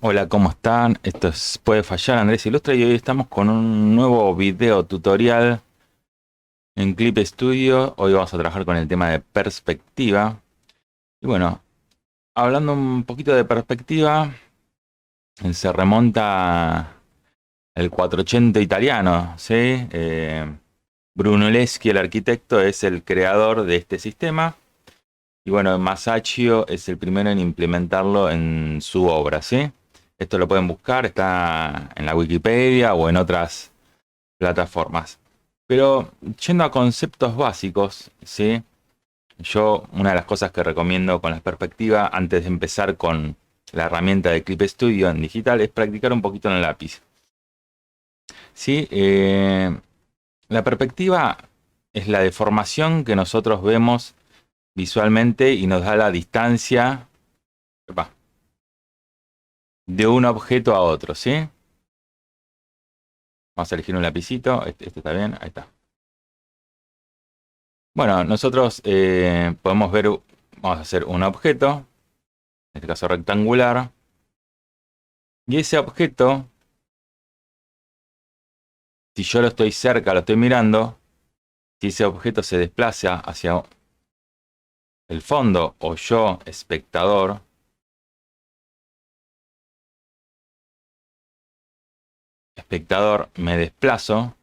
Hola, ¿cómo están? Puede fallar Andrés Ilustra y hoy estamos con un nuevo video tutorial en Clip Studio. Hoy vamos a trabajar con el tema de perspectiva. Y bueno, hablando un poquito de perspectiva, se remonta el 480 italiano, ¿sí? Brunelleschi, el arquitecto, es el creador de este sistema. Y bueno, Masaccio es el primero en implementarlo en su obra, ¿sí? Esto lo pueden buscar, está en la Wikipedia o en otras plataformas. Pero yendo a conceptos básicos, ¿sí? Una de las cosas que recomiendo con la perspectiva antes de empezar con la herramienta de Clip Studio en digital es practicar un poquito en el lápiz. ¿Sí? La perspectiva es la deformación que nosotros vemos visualmente y nos da la distancia, epa, de un objeto a otro, ¿sí? Vamos a elegir un lapicito, este está bien, ahí está. Bueno, nosotros podemos ver, vamos a hacer un objeto, en este caso rectangular, y ese objeto, si yo lo estoy cerca, lo estoy mirando, si ese objeto se desplaza hacia el fondo o yo, espectador, me desplazo,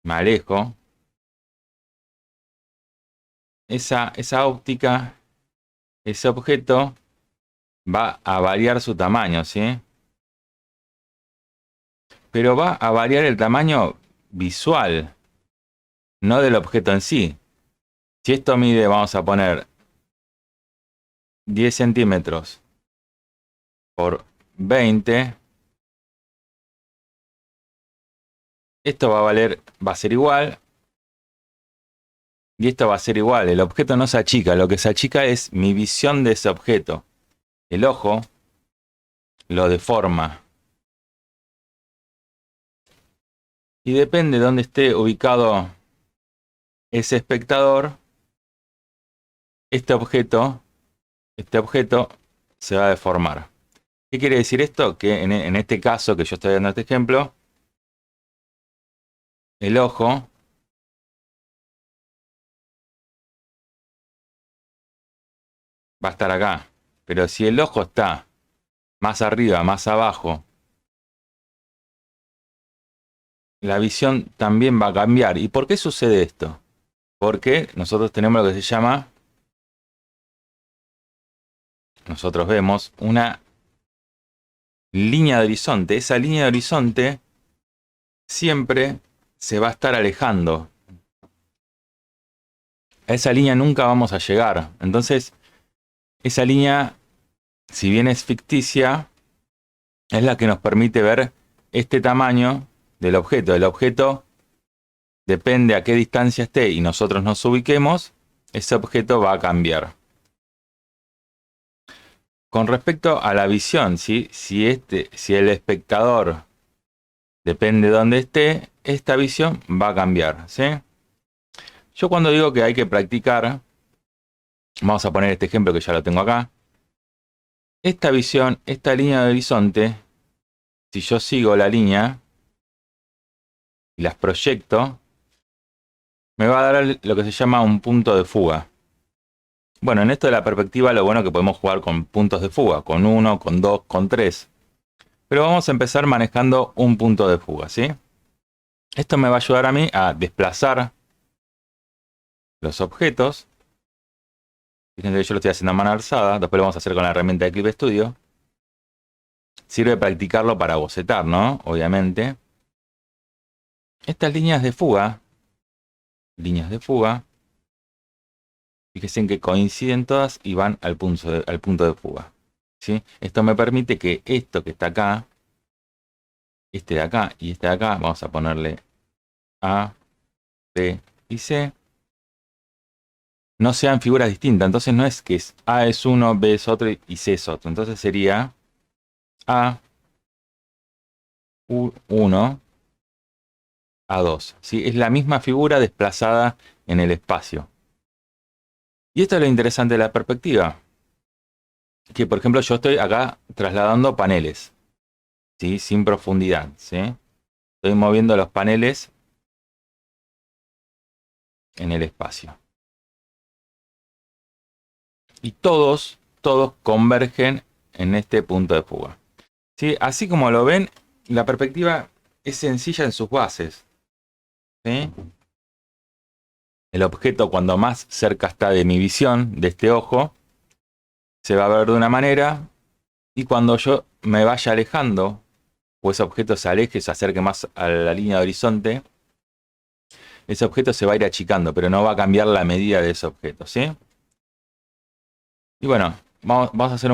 me alejo, esa óptica, ese objeto va a variar su tamaño, ¿sí? Pero va a variar el tamaño visual, no del objeto en sí. Si esto mide, vamos a poner 10 centímetros por 20, esto va a ser igual, y esto va a ser igual. El objeto no se achica, lo que se achica es mi visión de ese objeto. El ojo lo deforma. Y depende de dónde esté ubicado ese espectador, este objeto, este objeto se va a deformar. ¿Qué quiere decir esto? Que en este caso que yo estoy dando este ejemplo, el ojo va a estar acá. Pero si el ojo está más arriba, más abajo, la visión también va a cambiar. ¿Y por qué sucede esto? Porque nosotros tenemos lo que se llama, nosotros vemos una línea de horizonte. Esa línea de horizonte siempre se va a estar alejando. A esa línea nunca vamos a llegar. Entonces, esa línea, si bien es ficticia, es la que nos permite ver este tamaño del objeto. El objeto depende a qué distancia esté y nosotros nos ubiquemos, ese objeto va a cambiar. Con respecto a la visión, ¿sí? Si el espectador depende de dónde esté, esta visión va a cambiar, ¿sí? Yo cuando digo que hay que practicar, vamos a poner este ejemplo que ya lo tengo acá. Esta visión, esta línea de horizonte, si yo sigo la línea y las proyecto, me va a dar lo que se llama un punto de fuga. Bueno, en esto de la perspectiva, lo bueno es que podemos jugar con puntos de fuga, con 1, con 2, con 3. Pero vamos a empezar manejando un punto de fuga, ¿sí? Esto me va a ayudar a mí a desplazar los objetos. Fíjense que yo lo estoy haciendo a mano alzada, después lo vamos a hacer con la herramienta de Clip Studio. Sirve practicarlo para bocetar, ¿no? Obviamente. Estas líneas de fuga, fíjense que coinciden todas y van al punto de fuga, ¿sí? Esto me permite que esto que está acá, este de acá y este de acá, vamos a ponerle A, B y C, no sean figuras distintas. Entonces no es que A es uno, B es otro y C es otro. Entonces sería A, U1, A2. ¿Sí? Es la misma figura desplazada en el espacio. Y esto es lo interesante de la perspectiva. que por ejemplo yo estoy acá trasladando paneles, ¿sí? Sin profundidad, ¿sí? Estoy moviendo los paneles en el espacio. Y todos convergen en este punto de fuga. ¿Sí? Así como lo ven, la perspectiva es sencilla en sus bases, ¿sí? El objeto, cuando más cerca está de mi visión, de este ojo, se va a ver de una manera, y cuando yo me vaya alejando, o ese objeto se aleje, se acerque más a la línea de horizonte, ese objeto se va a ir achicando, pero no va a cambiar la medida de ese objeto, ¿sí? Y bueno, vamos a hacer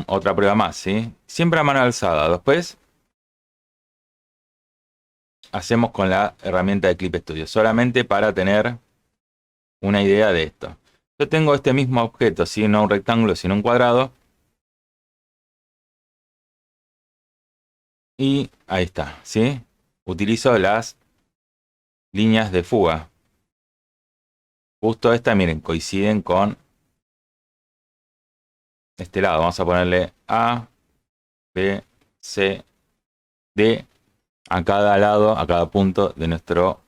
otra prueba más, ¿sí? Siempre a mano alzada. Después hacemos con la herramienta de Clip Studio, solamente para tener una idea de esto. Yo tengo este mismo objeto, ¿sí? No un rectángulo, sino un cuadrado. Y ahí está, ¿sí? Utilizo las líneas de fuga. Justo estas, miren, coinciden con este lado. Vamos a ponerle A, B, C, D a cada lado, a cada punto de nuestro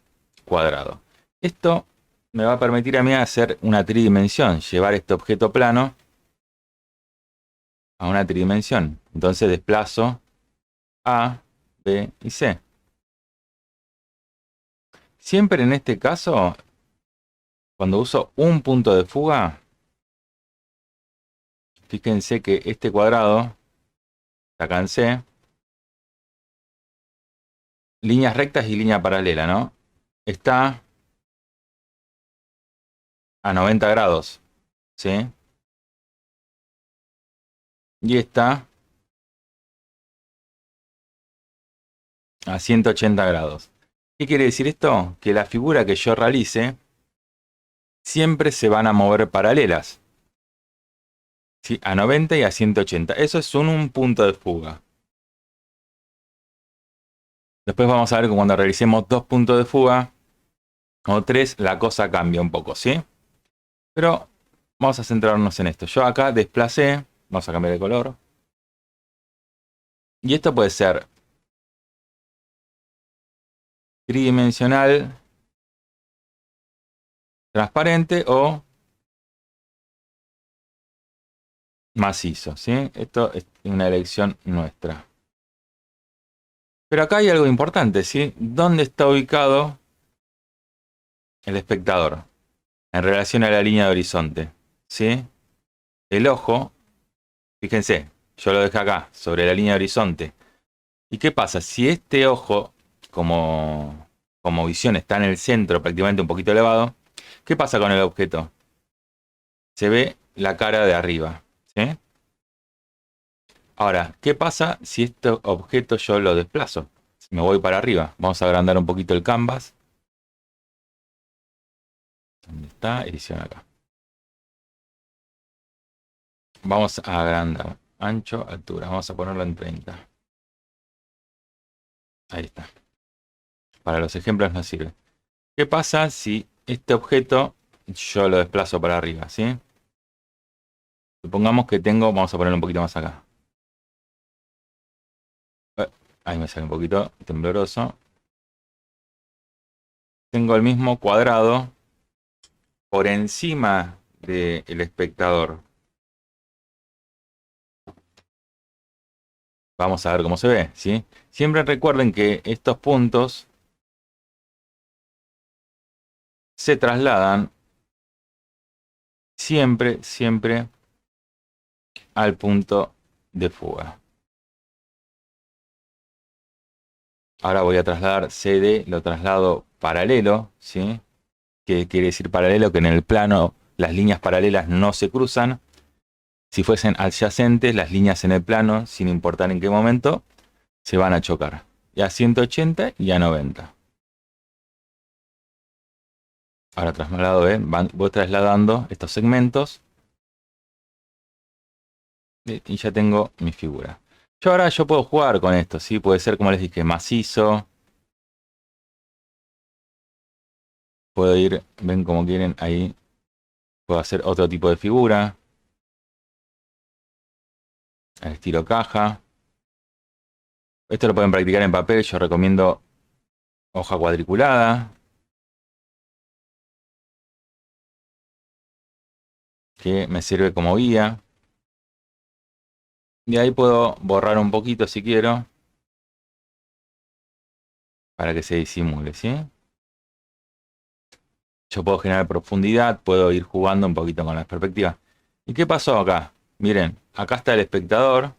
cuadrado. Esto me va a permitir a mí hacer una tridimensión, llevar este objeto plano a una tridimensión. Entonces desplazo A, B y C. Siempre en este caso, cuando uso un punto de fuga, fíjense que este cuadrado, acá en C, líneas rectas y línea paralela, ¿no? Está a 90 grados, ¿sí? Y está a 180 grados. ¿Qué quiere decir esto? Que la figura que yo realice siempre se van a mover paralelas, ¿sí? A 90 y a 180. Eso es un punto de fuga. Después vamos a ver que cuando realicemos dos puntos de fuga o tres, la cosa cambia un poco, ¿sí? Pero vamos a centrarnos en esto. Yo acá desplacé, vamos a cambiar de color. Y esto puede ser tridimensional, transparente o macizo, ¿sí? Esto es una elección nuestra. Pero acá hay algo importante, ¿sí? ¿Dónde está ubicado el espectador en relación a la línea de horizonte? ¿Sí? El ojo, fíjense, yo lo dejé acá, sobre la línea de horizonte. ¿Y qué pasa? Si este ojo, como visión, está en el centro, prácticamente un poquito elevado, ¿qué pasa con el objeto? Se ve la cara de arriba, ¿sí? Ahora, ¿qué pasa si este objeto yo lo desplazo? Me voy para arriba. Vamos a agrandar un poquito el canvas. ¿Dónde está? Edición acá. Vamos a agrandar. Ancho, altura. Vamos a ponerlo en 30. Ahí está. Para los ejemplos nos sirve. ¿Qué pasa si este objeto yo lo desplazo para arriba? ¿Sí? Supongamos que tengo, vamos a ponerlo un poquito más acá. Ahí me sale un poquito tembloroso. Tengo el mismo cuadrado por encima del espectador. Vamos a ver cómo se ve, ¿sí? Siempre recuerden que estos puntos se trasladan siempre al punto de fuga. Ahora voy a trasladar CD, lo traslado paralelo, ¿sí? ¿Qué quiere decir paralelo? Que en el plano las líneas paralelas no se cruzan. Si fuesen adyacentes, las líneas en el plano, sin importar en qué momento, se van a chocar. Y a 180 y a 90. Ahora traslado, voy trasladando estos segmentos y ya tengo mi figura. Yo puedo jugar con esto, ¿sí? Puede ser, como les dije, macizo. Puedo ir, ven como quieren, ahí puedo hacer otro tipo de figura. al estilo caja. Esto lo pueden practicar en papel, yo recomiendo hoja cuadriculada, que me sirve como guía. Y ahí puedo borrar un poquito si quiero, para que se disimule, ¿sí? Yo puedo generar profundidad, puedo ir jugando un poquito con las perspectivas. ¿Y qué pasó acá? Miren, acá está el espectador.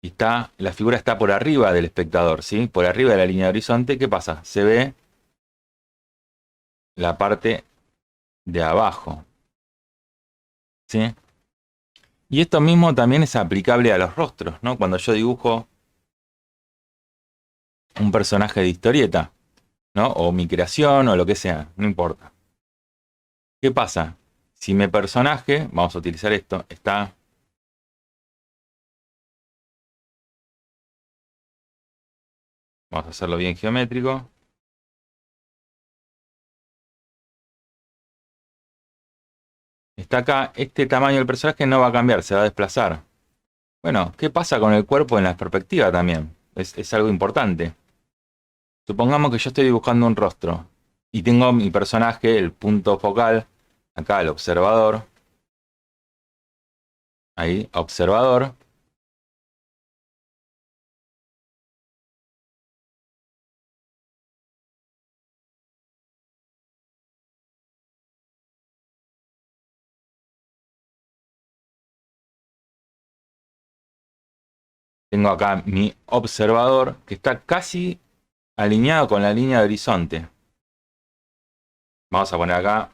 Y está, la figura está por arriba del espectador, ¿sí? Por arriba de la línea de horizonte. ¿Qué pasa? Se ve la parte de abajo, ¿sí? Y esto mismo también es aplicable a los rostros, ¿no? Cuando yo dibujo un personaje de historieta, ¿no? O mi creación o lo que sea, no importa. ¿Qué pasa? Si mi personaje, vamos a utilizar esto, está... Vamos a hacerlo bien geométrico. Está acá, este tamaño del personaje no va a cambiar, se va a desplazar. Bueno, ¿qué pasa con el cuerpo en la perspectiva también? Es algo importante. Supongamos que yo estoy dibujando un rostro y tengo mi personaje, el punto focal, acá el observador. Ahí, observador. Tengo acá mi observador que está casi alineado con la línea de horizonte. Vamos a poner acá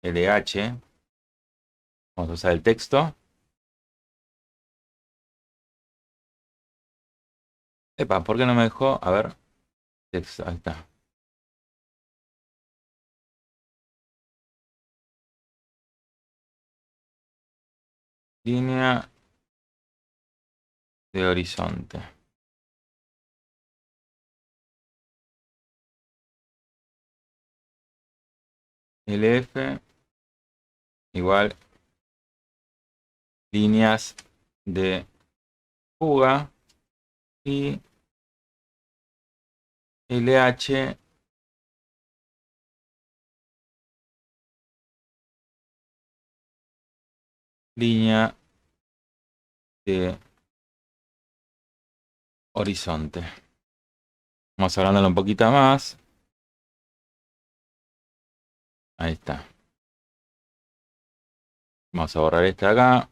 LH. Vamos a usar el texto. Epa, ¿por qué no me dejó? A ver. Texto, ahí está. Línea de horizonte. LF igual líneas de fuga y LH línea de horizonte. Vamos agrandarlo un poquito más. Ahí está. Vamos a borrar esta acá.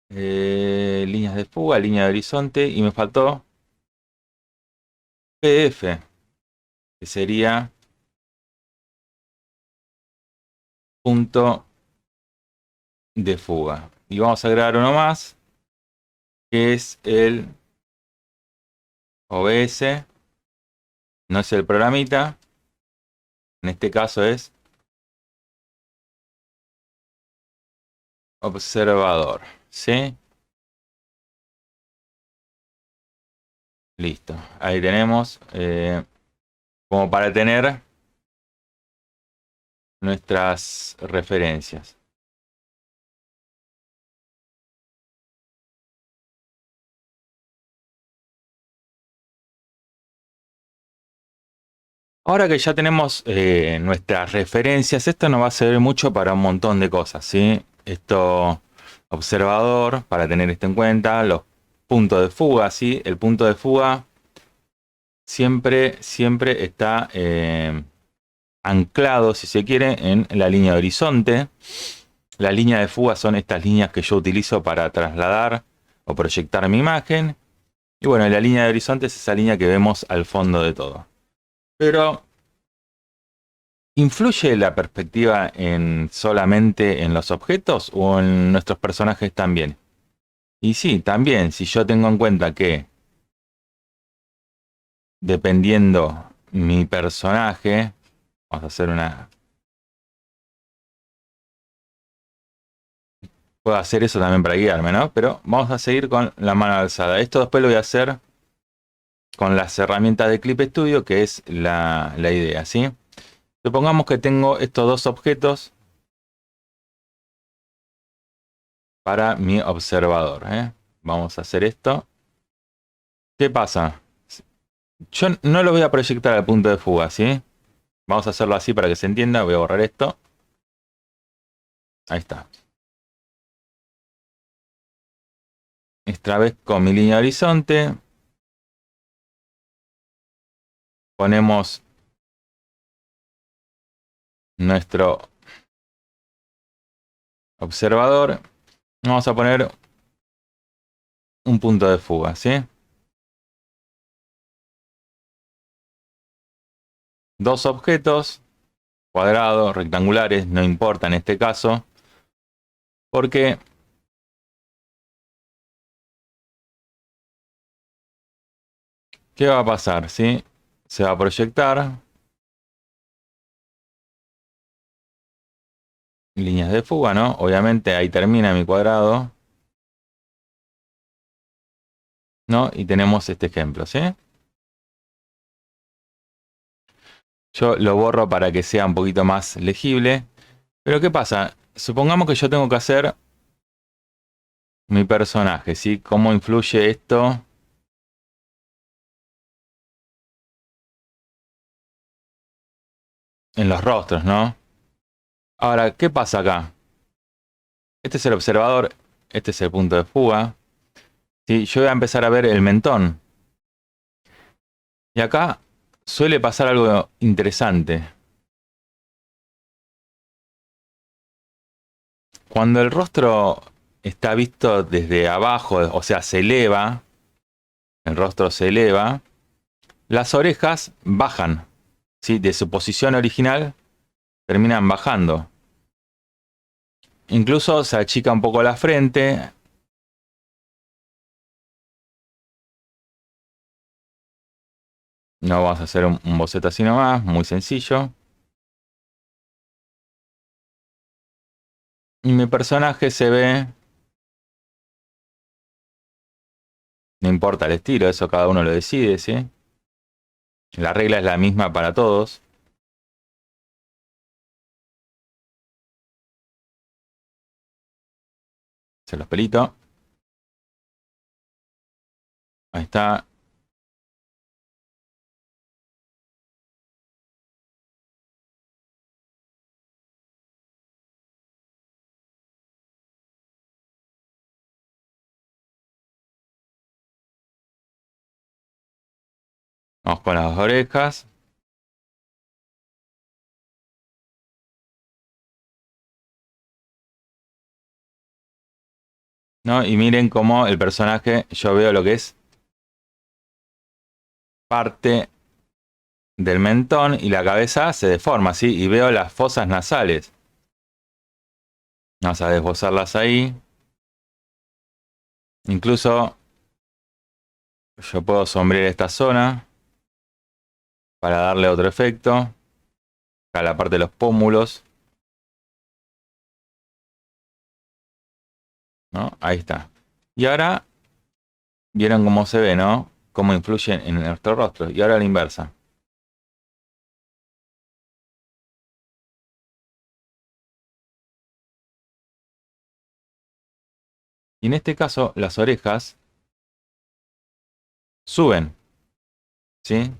Líneas de fuga, línea de horizonte. Y me faltó PF, que sería punto de fuga. Y vamos a agregar uno más, que es el OBS. No es el programita. En este caso es observador. ¿Sí? Listo. Ahí tenemos. Como para tener nuestras referencias. Ahora que ya tenemos nuestras referencias, esto nos va a servir mucho para un montón de cosas, ¿sí? Esto, observador, para tener esto en cuenta, los puntos de fuga, ¿sí? El punto de fuga siempre está anclado, si se quiere, en la línea de horizonte. La línea de fuga son estas líneas que yo utilizo para trasladar o proyectar mi imagen. Y bueno, la línea de horizonte es esa línea que vemos al fondo de todo. Pero, ¿influye la perspectiva en solamente en los objetos o en nuestros personajes también? Y sí, también, si yo tengo en cuenta que dependiendo mi personaje, vamos a hacer una... Puedo hacer eso también para guiarme, ¿no? Pero vamos a seguir con la mano alzada. Esto después lo voy a hacer con las herramientas de Clip Studio, que es la idea, ¿sí? Supongamos que tengo estos dos objetos para mi observador, ¿eh? Vamos a hacer esto. ¿Qué pasa? Yo no lo voy a proyectar al punto de fuga, ¿sí? Vamos a hacerlo así para que se entienda. Voy a borrar esto. Ahí está. Esta vez con mi línea de horizonte. Ponemos nuestro observador. Vamos a poner un punto de fuga, ¿sí? Dos objetos, cuadrados, rectangulares, no importa en este caso. Porque ¿qué va a pasar? ¿Sí? Se va a proyectar líneas de fuga, ¿no? Obviamente ahí termina mi cuadrado, ¿no? Y tenemos este ejemplo, ¿sí? Yo lo borro para que sea un poquito más legible. Pero ¿qué pasa? Supongamos que yo tengo que hacer mi personaje, ¿sí? ¿Cómo influye esto en los rostros, ¿no? Ahora, ¿qué pasa acá? Este es el observador, este es el punto de fuga. ¿Sí? Yo voy a empezar a ver el mentón. Y acá suele pasar algo interesante. Cuando el rostro está visto desde abajo, o sea, se eleva, el rostro se eleva, las orejas bajan, ¿sí? De su posición original terminan bajando. Incluso se achica un poco la frente. No vamos a hacer un boceto así nomás, muy sencillo. Y mi personaje se ve, no importa el estilo, eso cada uno lo decide, ¿sí? La regla es la misma para todos. Se los pelito. Ahí está. Vamos con las orejas. ¿No? Y miren cómo el personaje, yo veo lo que es parte del mentón y la cabeza se deforma, ¿sí? Y veo las fosas nasales. Vamos a desbozarlas ahí. Incluso yo puedo sombrear esta zona para darle otro efecto. A la parte de los pómulos, ¿no? Ahí está. Y ahora, vieron cómo se ve, ¿no? Cómo influye en nuestro rostro. Y ahora la inversa. Y en este caso, las orejas suben, ¿sí?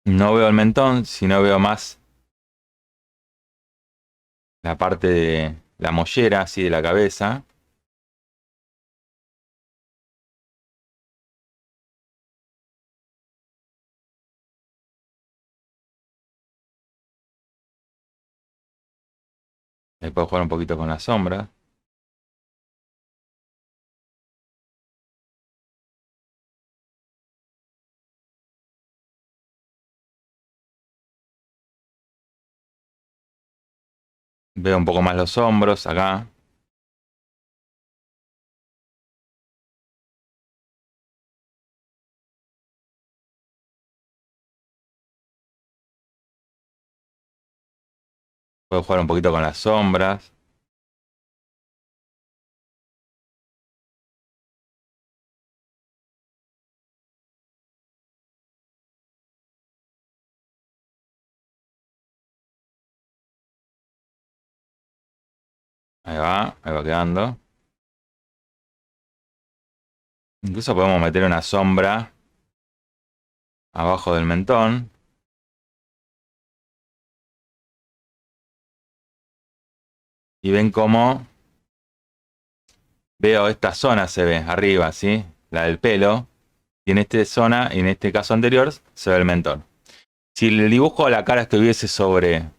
No veo el mentón, sino veo más la parte de la mollera, así de la cabeza. Ahí puedo jugar un poquito con la sombra. Veo un poco más los hombros acá. Puedo jugar un poquito con las sombras. ahí va quedando. Incluso podemos meter una sombra abajo del mentón. Y ven cómo veo esta zona, se ve arriba, ¿sí? La del pelo. Y en esta zona, y en este caso anterior, se ve el mentón. Si el dibujo de la cara estuviese sobre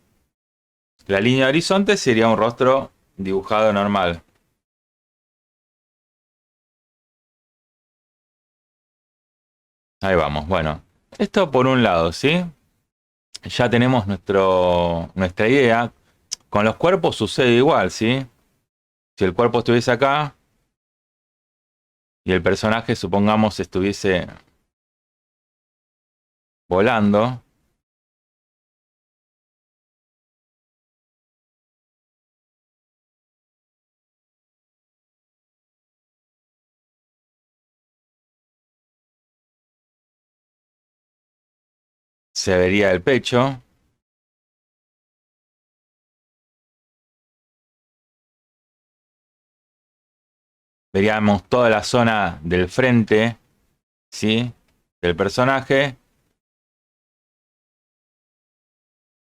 la línea de horizonte, sería un rostro dibujado normal. Ahí vamos, bueno. Esto por un lado, ¿sí? Ya tenemos nuestra idea. Con los cuerpos sucede igual, ¿sí? Si el cuerpo estuviese acá y el personaje, supongamos, estuviese volando, se vería el pecho. Veríamos toda la zona del frente, ¿sí? Del personaje.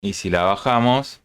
Y si la bajamos,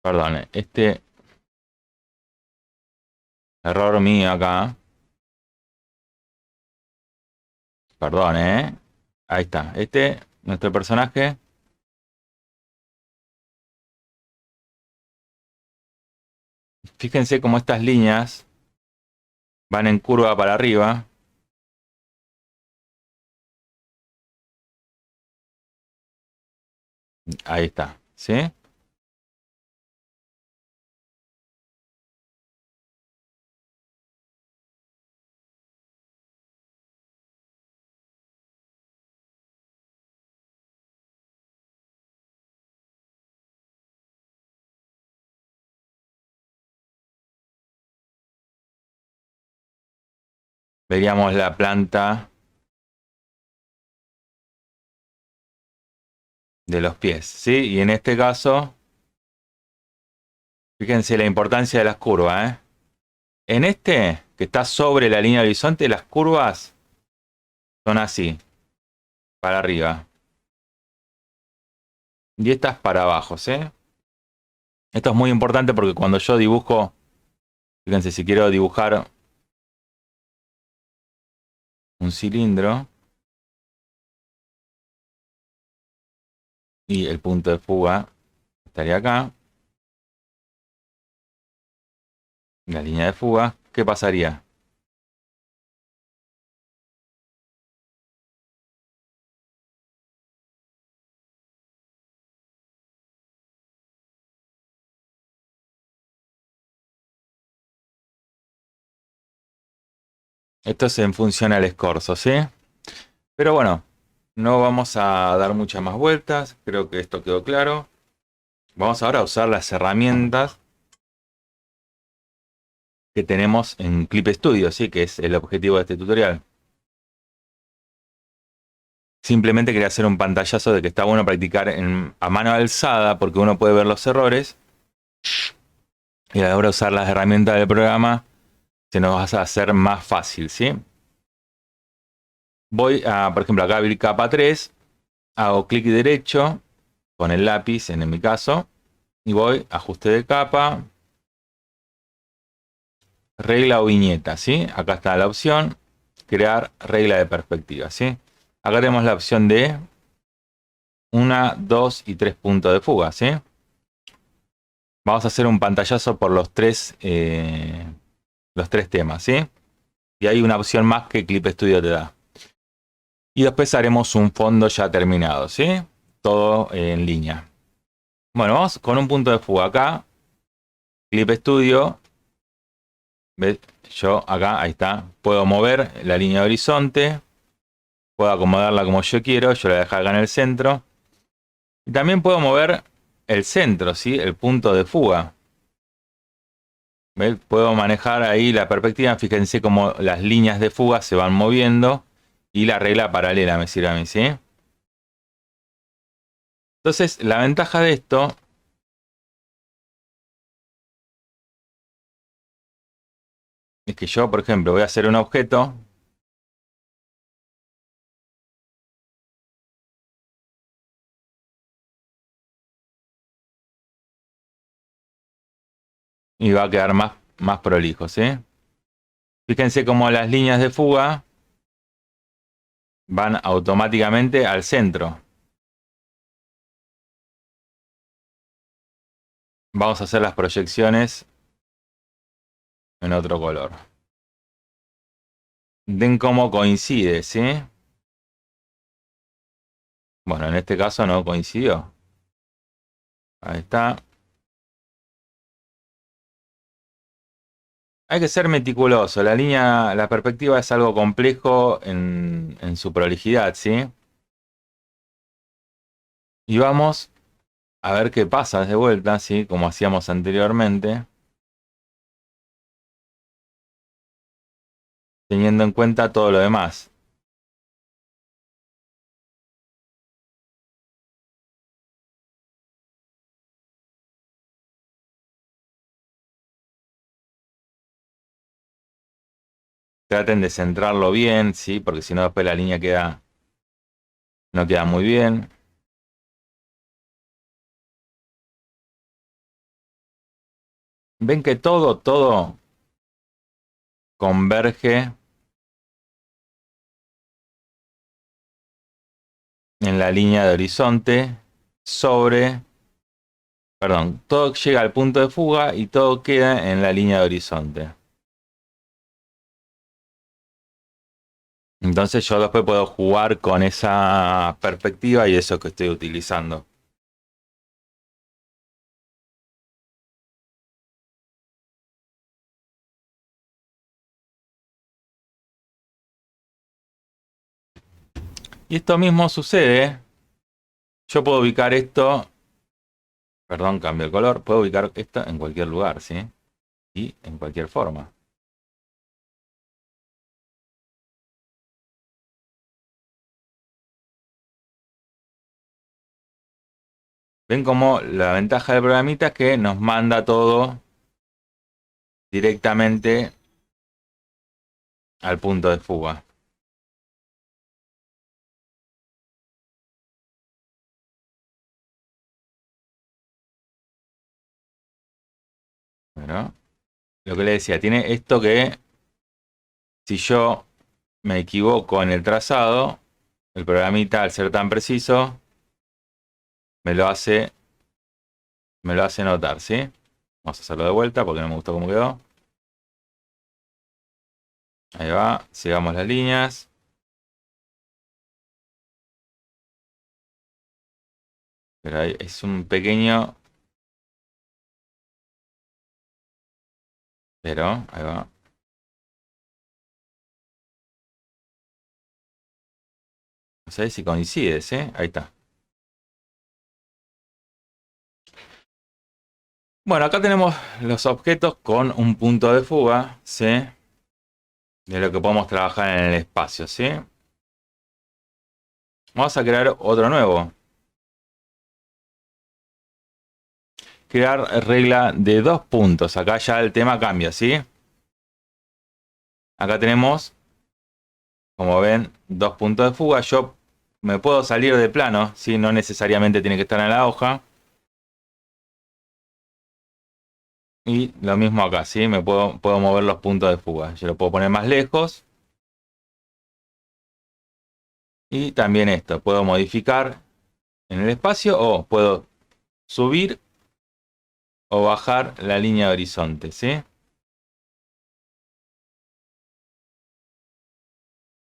perdón, este error mío acá, perdón, ¿eh? Ahí está, nuestro personaje, fíjense cómo estas líneas van en curva para arriba. Ahí está, ¿sí? Veríamos la planta de los pies, ¿sí? Y en este caso, fíjense la importancia de las curvas, ¿eh? En este, que está sobre la línea de horizonte, las curvas son así, para arriba. Y estas para abajo, ¿sí? Esto es muy importante porque cuando yo dibujo, fíjense, si quiero dibujar un cilindro y el punto de fuga estaría acá, la línea de fuga, ¿qué pasaría? Esto es en función al escorzo, ¿sí? Pero bueno, no vamos a dar muchas más vueltas, creo que esto quedó claro. Vamos ahora a usar las herramientas que tenemos en Clip Studio, ¿sí? Que es el objetivo de este tutorial. Simplemente quería hacer un pantallazo de que está bueno practicar a mano alzada porque uno puede ver los errores y a la hora de usar las herramientas del programa se nos va a hacer más fácil, ¿sí? Voy a, por ejemplo, acá abrir capa 3, hago clic derecho con el lápiz en mi caso y voy a ajuste de capa, regla o viñeta, ¿sí? Acá está la opción, crear regla de perspectiva, ¿sí? Acá tenemos la opción de 1, 2 y 3 puntos de fuga, ¿sí? Vamos a hacer un pantallazo por los tres temas, ¿sí? Y hay una opción más que Clip Studio te da. Y después haremos un fondo ya terminado, ¿sí? Todo en línea. Bueno, vamos con un punto de fuga acá. Clip Studio. ¿Ves? Yo acá, ahí está, puedo mover la línea de horizonte, puedo acomodarla como yo quiero, yo la voy a dejar acá en el centro. Y también puedo mover el centro, ¿sí? El punto de fuga. ¿Ves? Puedo manejar ahí la perspectiva, fíjense cómo las líneas de fuga se van moviendo y la regla paralela me sirve a mí, ¿sí? Entonces, la ventaja de esto es que yo, por ejemplo, voy a hacer un objeto y va a quedar más prolijo, ¿sí? Fíjense cómo las líneas de fuga van automáticamente al centro. Vamos a hacer las proyecciones en otro color. Ven cómo coincide, ¿sí? Bueno, en este caso no coincidió. Ahí está. Hay que ser meticuloso. La perspectiva es algo complejo en su prolijidad, ¿sí? Y vamos a ver qué pasa de vuelta, ¿sí? Como hacíamos anteriormente. Teniendo en cuenta todo lo demás. Traten de centrarlo bien, ¿sí? Porque si no después la línea no queda muy bien. Ven que todo converge en la línea de horizonte sobre... Perdón, todo llega al punto de fuga y todo queda en la línea de horizonte. Entonces yo después puedo jugar con esa perspectiva y eso que estoy utilizando. Y esto mismo sucede. Yo puedo ubicar esto, perdón, cambio el color, puedo ubicar esto en cualquier lugar, ¿sí? Y en cualquier forma. Ven como la ventaja del programita es que nos manda todo directamente al punto de fuga. Bueno, lo que le decía, tiene esto que si yo me equivoco en el trazado, el programita al ser tan preciso me lo hace notar, ¿sí? Vamos a hacerlo de vuelta porque no me gustó cómo quedó. Ahí va, sigamos las líneas. Pero ahí es un pequeño... Pero, ahí va. No sé si coincide, ¿sí? Ahí está. Bueno, acá tenemos los objetos con un punto de fuga, ¿sí? De lo que podemos trabajar en el espacio, ¿sí? Vamos a crear otro nuevo. Crear regla de 2 puntos. Acá ya el tema cambia, ¿sí? Acá tenemos, como ven, 2 puntos de fuga. Yo me puedo salir de plano, ¿sí? No necesariamente tiene que estar en la hoja. Y lo mismo acá, ¿sí? Puedo mover los puntos de fuga. Yo lo puedo poner más lejos. Y también esto, puedo modificar en el espacio o puedo subir o bajar la línea de horizonte, ¿sí?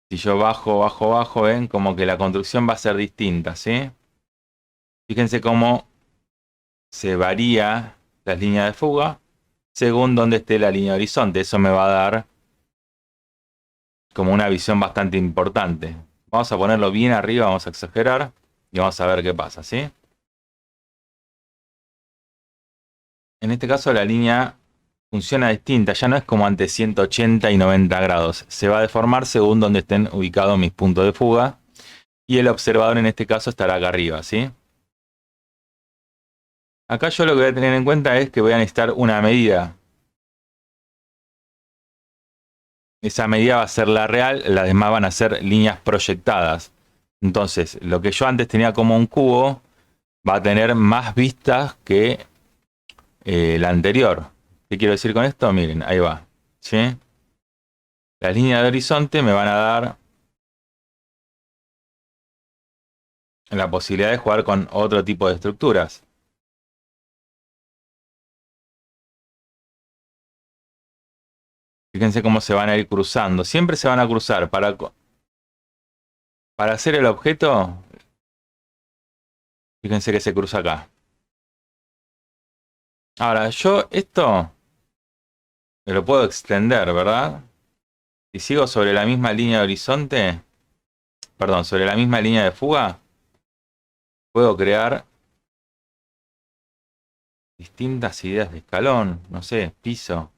Si yo bajo, ven como que la construcción va a ser distinta, ¿sí? Fíjense cómo se varía las líneas de fuga según donde esté la línea de horizonte. Eso me va a dar como una visión bastante importante. Vamos a ponerlo bien arriba, vamos a exagerar y vamos a ver qué pasa, ¿sí? En este caso la línea funciona distinta, ya no es como antes 180 y 90 grados. Se va a deformar según donde estén ubicados mis puntos de fuga. Y el observador en este caso estará acá arriba, ¿sí? Acá yo lo que voy a tener en cuenta es que voy a necesitar una medida. Esa medida va a ser la real, las demás van a ser líneas proyectadas. Entonces, lo que yo antes tenía como un cubo va a tener más vistas que la anterior. ¿Qué quiero decir con esto? Miren, ahí va. ¿Sí? Las líneas de horizonte me van a dar la posibilidad de jugar con otro tipo de estructuras. Fíjense cómo se van a ir cruzando. Siempre se van a cruzar. Para hacer el objeto, fíjense que se cruza acá. Ahora, yo esto me lo puedo extender, ¿verdad? Si sigo sobre la misma línea de horizonte, perdón, sobre la misma línea de fuga, puedo crear distintas ideas de escalón, no sé, piso,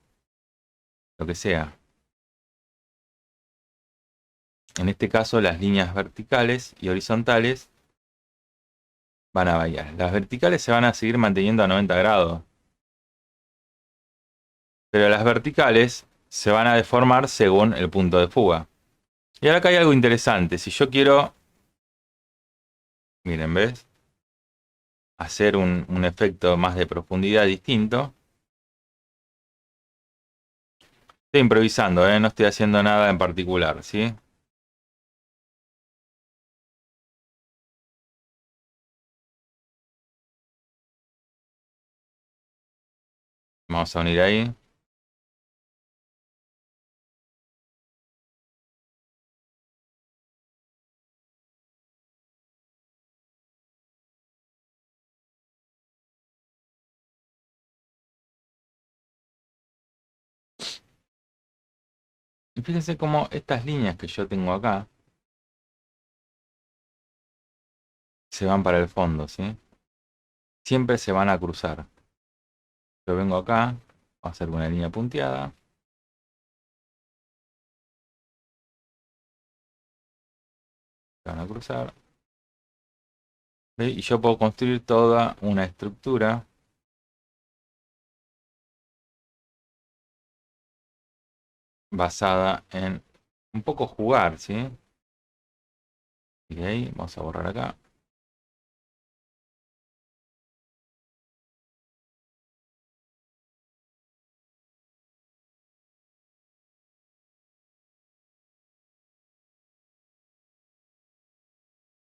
lo que sea. En este caso, las líneas verticales y horizontales van a variar. Las verticales se van a seguir manteniendo a 90 grados, pero las verticales se van a deformar según el punto de fuga. Y ahora acá hay algo interesante. Si yo quiero, miren, ¿ves? Hacer un efecto más de profundidad distinto. Estoy improvisando, ¿eh? No estoy haciendo nada en particular, ¿sí? Vamos a unir ahí. Y fíjense cómo estas líneas que yo tengo acá se van para el fondo, ¿sí? Siempre se van a cruzar. Yo vengo acá, voy a hacer una línea punteada. Se van a cruzar. ¿Ve? Y yo puedo construir toda una estructura basada en un poco jugar, ¿sí? Y ahí vamos a borrar acá.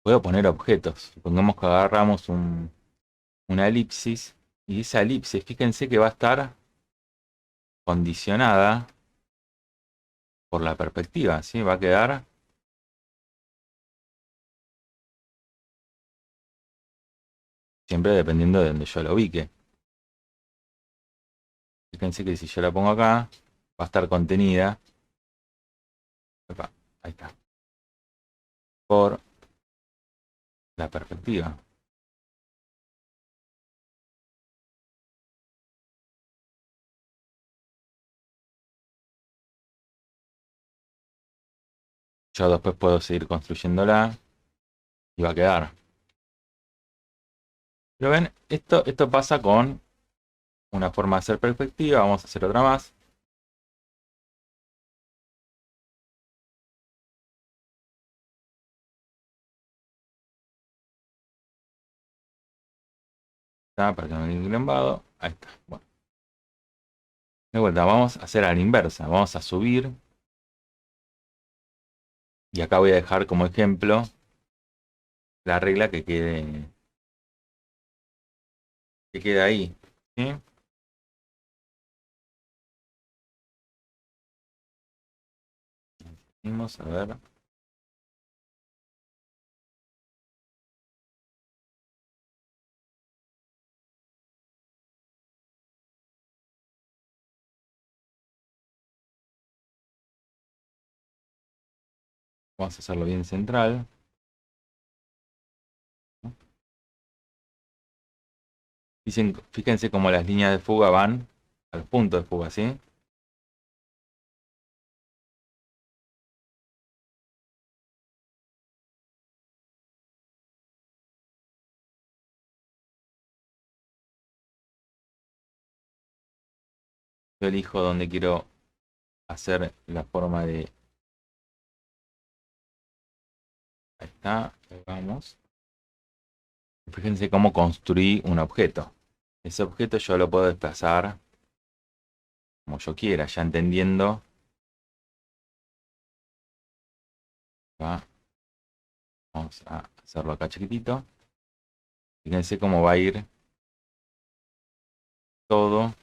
Puedo poner objetos. Supongamos que agarramos una elipsis. Y esa elipsis, fíjense que va a estar condicionada por la perspectiva, ¿sí? Va a quedar siempre dependiendo de donde yo la ubique. Fíjense que si yo la pongo acá, va a estar contenida. Epa, ahí está. Por la perspectiva. Yo después puedo seguir construyéndola y va a quedar. Pero ven, esto pasa con una forma de hacer perspectiva. Vamos a hacer otra más. ¿Está? Para que no quede englembado. Ahí está. Bueno, de vuelta, vamos a hacer a la inversa. Vamos a subir. Y acá voy a dejar como ejemplo la regla que quede ahí. ¿Sí? Vamos a ver. Vamos a hacerlo bien central. Fíjense cómo las líneas de fuga van al punto de fuga, ¿sí? Yo elijo donde quiero hacer la forma de... Ahí está, ahí vamos. Fíjense cómo construí un objeto. Ese objeto yo lo puedo desplazar como yo quiera, ya entendiendo. Vamos a hacerlo acá chiquitito. Fíjense cómo va a ir todo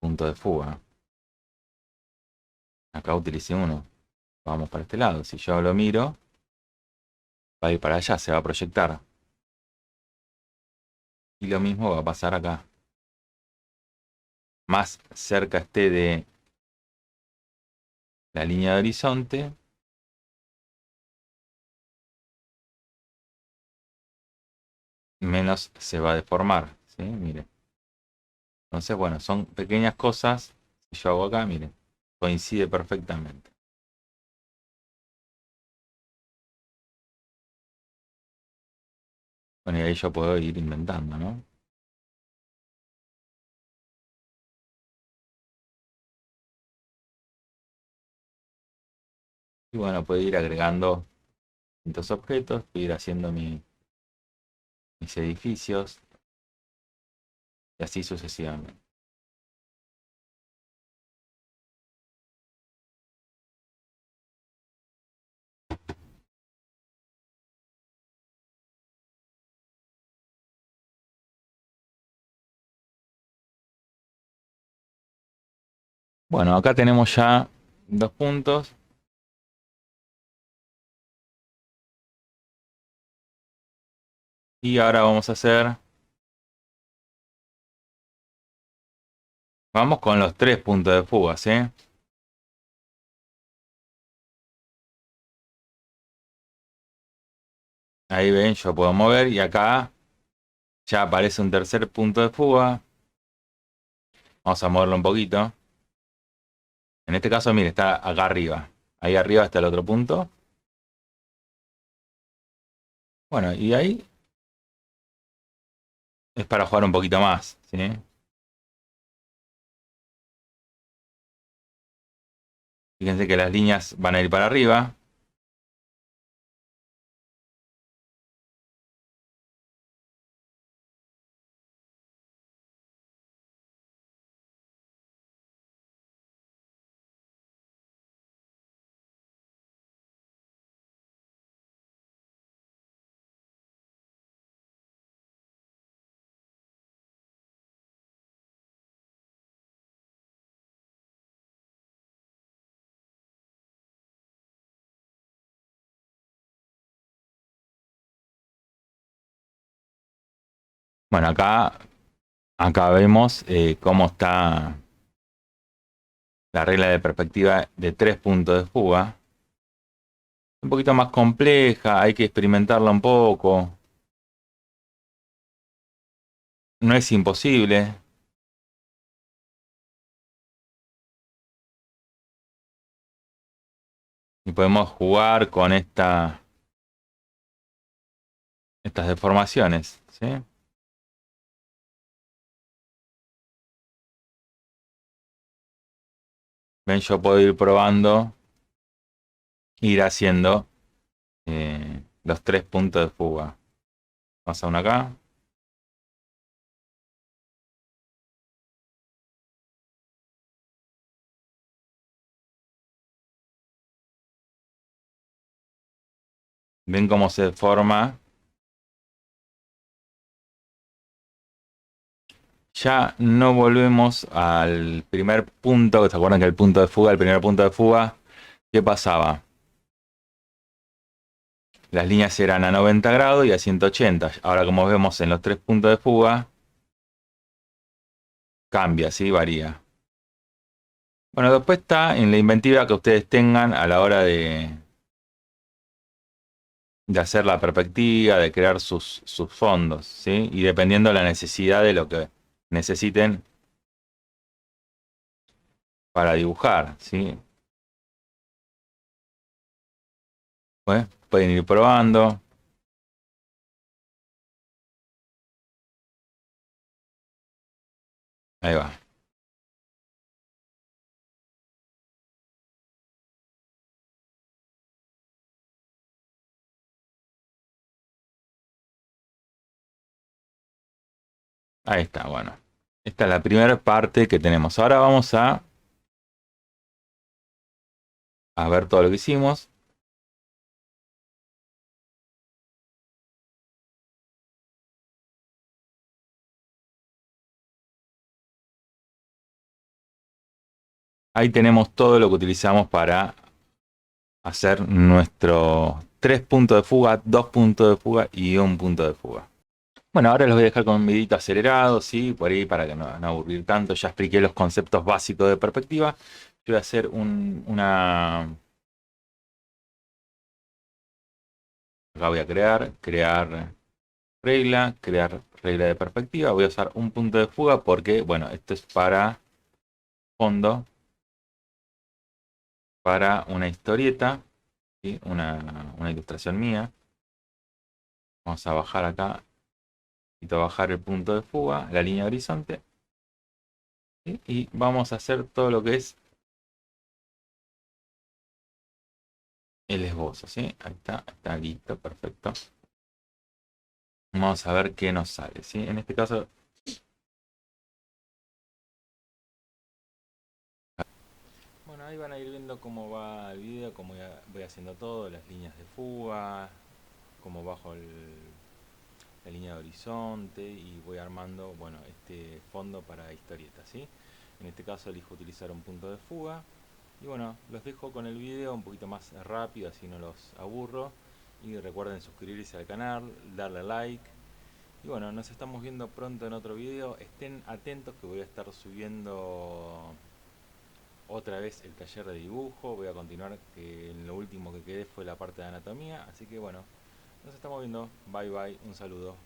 punto de fuga. Acá utilicé uno. Vamos para este lado. Si yo lo miro, va a ir para allá, se va a proyectar. Y lo mismo va a pasar acá. Más cerca esté de la línea de horizonte, menos se va a deformar. ¿Sí? Miren. Entonces, bueno, son pequeñas cosas. Si yo hago acá, miren, coincide perfectamente. Bueno, y ahí yo puedo ir inventando, ¿no? Y bueno, puedo ir agregando distintos objetos, puedo ir haciendo mis edificios y así sucesivamente. Bueno, acá tenemos ya dos puntos. Y ahora vamos a hacer... Vamos con los tres puntos de fuga, ¿sí? Ahí ven, yo puedo mover y acá ya aparece un tercer punto de fuga. Vamos a moverlo un poquito. En este caso, mire, está acá arriba. Ahí arriba está el otro punto. Bueno, y ahí es para jugar un poquito más, ¿sí? Fíjense que las líneas van a ir para arriba. Bueno, acá vemos cómo está la regla de perspectiva de tres puntos de fuga. Un poquito más compleja, hay que experimentarla un poco. No es imposible. Y podemos jugar con estas deformaciones, ¿sí? Ven, yo puedo ir probando, ir haciendo los tres puntos de fuga. Vamos a uno acá. Ven cómo se forma. Ya no volvemos al primer punto. ¿Se acuerdan que el punto de fuga, el primer punto de fuga, qué pasaba? Las líneas eran a 90 grados y a 180. Ahora, como vemos en los tres puntos de fuga, cambia, ¿sí? Varía. Bueno, después está en la inventiva que ustedes tengan a la hora de hacer la perspectiva, de crear sus fondos, ¿sí? Y dependiendo de la necesidad de lo que necesiten para dibujar, ¿sí? Pues, pueden ir probando. Ahí va. Ahí está, bueno. Esta es la primera parte que tenemos. Ahora vamos a ver todo lo que hicimos. Ahí tenemos todo lo que utilizamos para hacer nuestro 3 puntos de fuga, 2 puntos de fuga y un punto de fuga. Bueno, ahora los voy a dejar con un videito acelerado, ¿sí? Por ahí para que no aburrir tanto. Ya expliqué los conceptos básicos de perspectiva. Yo voy a hacer acá voy a crear regla de perspectiva. Voy a usar un punto de fuga porque, bueno, esto es para fondo, para una historieta, ¿sí? Una ilustración mía. Vamos a bajar acá y bajar el punto de fuga, la línea de horizonte. ¿Sí? Y vamos a hacer todo lo que es el esbozo, ¿sí? Ahí está listo, perfecto. Vamos a ver qué nos sale, ¿sí? En este caso, bueno, ahí van a ir viendo cómo va el video, cómo voy haciendo todo, las líneas de fuga, cómo bajo la línea de horizonte y voy armando, bueno, este fondo para historietas, ¿sí? En este caso elijo utilizar un punto de fuga. Y bueno, los dejo con el video un poquito más rápido, así no los aburro. Y recuerden suscribirse al canal, darle like. Y bueno, nos estamos viendo pronto en otro video. Estén atentos que voy a estar subiendo otra vez el taller de dibujo. Voy a continuar, que en lo último que quedé fue la parte de anatomía. Así que bueno, nos estamos viendo. Bye bye, un saludo.